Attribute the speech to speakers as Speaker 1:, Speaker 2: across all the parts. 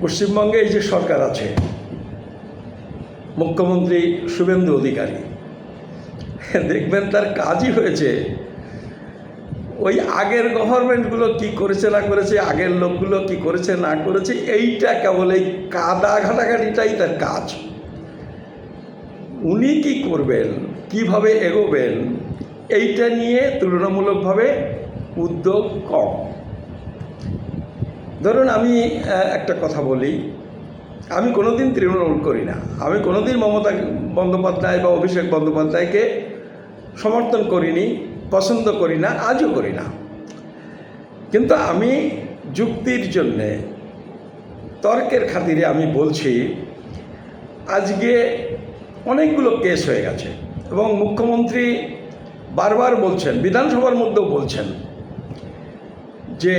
Speaker 1: পশ্চিমবঙ্গে এই যে সরকার আছে, মুখ্যমন্ত্রী শুভেন্দু অধিকারী, দেখবেন তার কাজই হয়েছে ওই আগের গভর্নমেন্টগুলো কি করেছে না করেছে, আগের লোকগুলো কি করেছে না করেছে, এইটা কেবল এই কাদা ঘাটাঘাটিটাই তার কাজ। উনি কি করবেন, কিভাবে এগোবেন, এইটা নিয়ে তুলনামূলকভাবে উদ্যোগ কম। ধরুন আমি একটা কথা বলি, আমি কোনোদিন তৃণমূল করি না, আমি কোনোদিন মমতা বন্দ্যোপাধ্যায় বা অভিষেক বন্দ্যোপাধ্যায়কে সমর্থন করিনি, পছন্দ করি না, আজও করি না। কিন্তু আমি যুক্তির জন্যে, তর্কের খাতিরে আমি বলছি, আজকে অনেকগুলো কেস হয়ে গেছে এবং মুখ্যমন্ত্রী বারবার বলছেন, বিধানসভার মধ্যেও বলছেন যে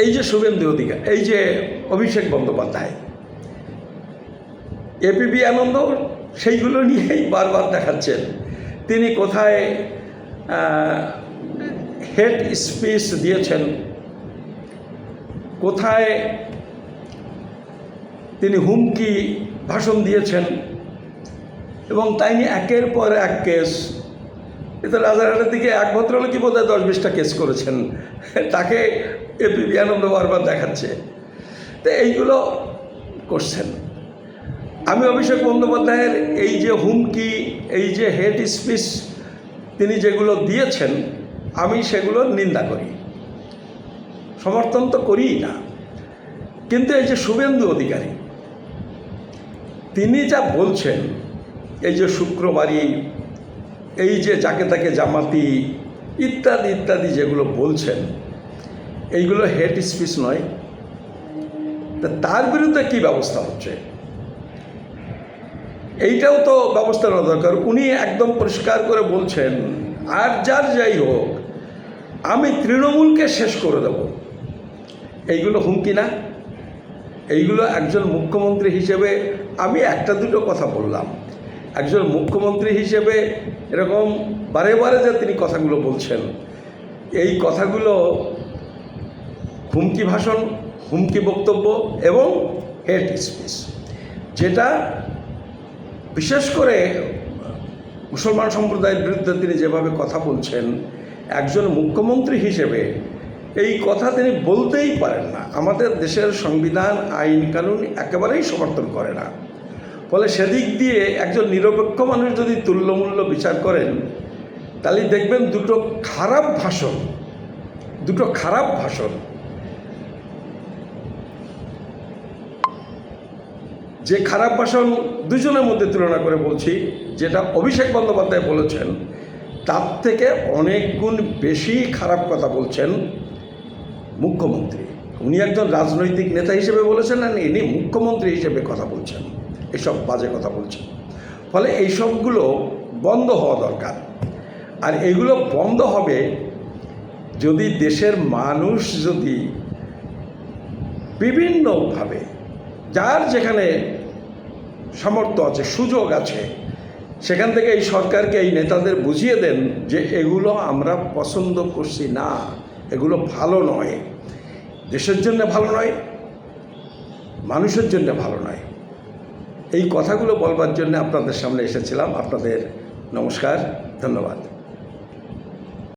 Speaker 1: এই যে শুভেন্দু অধিকারী, এই যে অভিষেক বন্দ্যোপাধ্যায়, এপিবি আনন্দ, সেইগুলো নিয়েই বারবার দেখাচ্ছেন তিনি কোথায় হেট স্পিচ দিয়েছেন, কোথায় তিনি হুমকি ভাষণ দিয়েছেন, এবং তাই নিয়ে একের পর এক কেস। এতে রাজারহাটের দিকে এক ভদ্রলোকই বোধহয় 10-20টা কেস করেছেন, তাকে এপিবি আনন্দ বারবার দেখাচ্ছে। তো এইগুলো করছেন। আমি অভিষেক বন্দ্যোপাধ্যায়ের এই যে হুমকি, এই যে হেট স্পিচ তিনি যেগুলো দিয়েছেন, আমি সেগুলো নিন্দা করি, সমর্থন তো করিই না। কিন্তু এই যে শুভেন্দু অধিকারী, তিনি যা বলছেন, এই যে শুক্রবারই, এই যে যাকে তাকে জামাতি ইত্যাদি ইত্যাদি যেগুলো বলছেন, এইগুলো হেট স্পিচ নয়? তা তার বিরুদ্ধে কী ব্যবস্থা হচ্ছে, এইটাও তো ব্যবস্থা নেওয়া দরকার। উনি একদম পরিষ্কার করে বলছেন, আর যার যাই হোক, আমি তৃণমূলকে শেষ করে দেব। এইগুলো হুমকি না? এইগুলো একজন মুখ্যমন্ত্রী হিসেবে, আমি একটা দুটো কথা বললাম, একজন মুখ্যমন্ত্রী হিসেবে এরকম বারে বারে যে তিনি কথাগুলো বলছেন, এই কথাগুলো হুমকি ভাষণ, হুমকি বক্তব্য এবং হেট স্পিচ, যেটা বিশেষ করে মুসলমান সম্প্রদায়ের বিরুদ্ধে তিনি যেভাবে কথা বলছেন, একজন মুখ্যমন্ত্রী হিসেবে এই কথা তিনি বলতেই পারেন না। আমাদের দেশের সংবিধান, আইন কানুন একেবারেই সমর্থন করে না। ফলে সেদিক দিয়ে একজন নিরপেক্ষ মানুষ যদি তুল্যমূল্য বিচার করেন, তাহলে দেখবেন দুটো খারাপ ভাষণ, যে খারাপ ভাষণ দুজনের মধ্যে তুলনা করে বলছি, যেটা অভিষেক বন্দ্যোপাধ্যায় বলেছেন, তার থেকে অনেক গুণ বেশি খারাপ কথা বলছেন মুখ্যমন্ত্রী। উনি একজন রাজনৈতিক নেতা হিসেবে বলেছেন, না ইনি মুখ্যমন্ত্রী হিসেবে কথা বলছেন, এসব বাজে কথা বলছেন। ফলে এইসবগুলো বন্ধ হওয়া দরকার। আর এগুলো বন্ধ হবে যদি দেশের মানুষ যদি বিভিন্নভাবে, যার যেখানে সামর্থ্য আছে, সুযোগ আছে, সেখান থেকে এই সরকারকে, এই নেতাদের বুঝিয়ে দেন যে এগুলো আমরা পছন্দ করছি না, এগুলো ভালো নয়, দেশের জন্য ভালো নয়, মানুষের জন্য ভালো নয়। এই কথাগুলো বলবার জন্য আপনাদের সামনে এসেছিলাম। আপনাদের নমস্কার, ধন্যবাদ।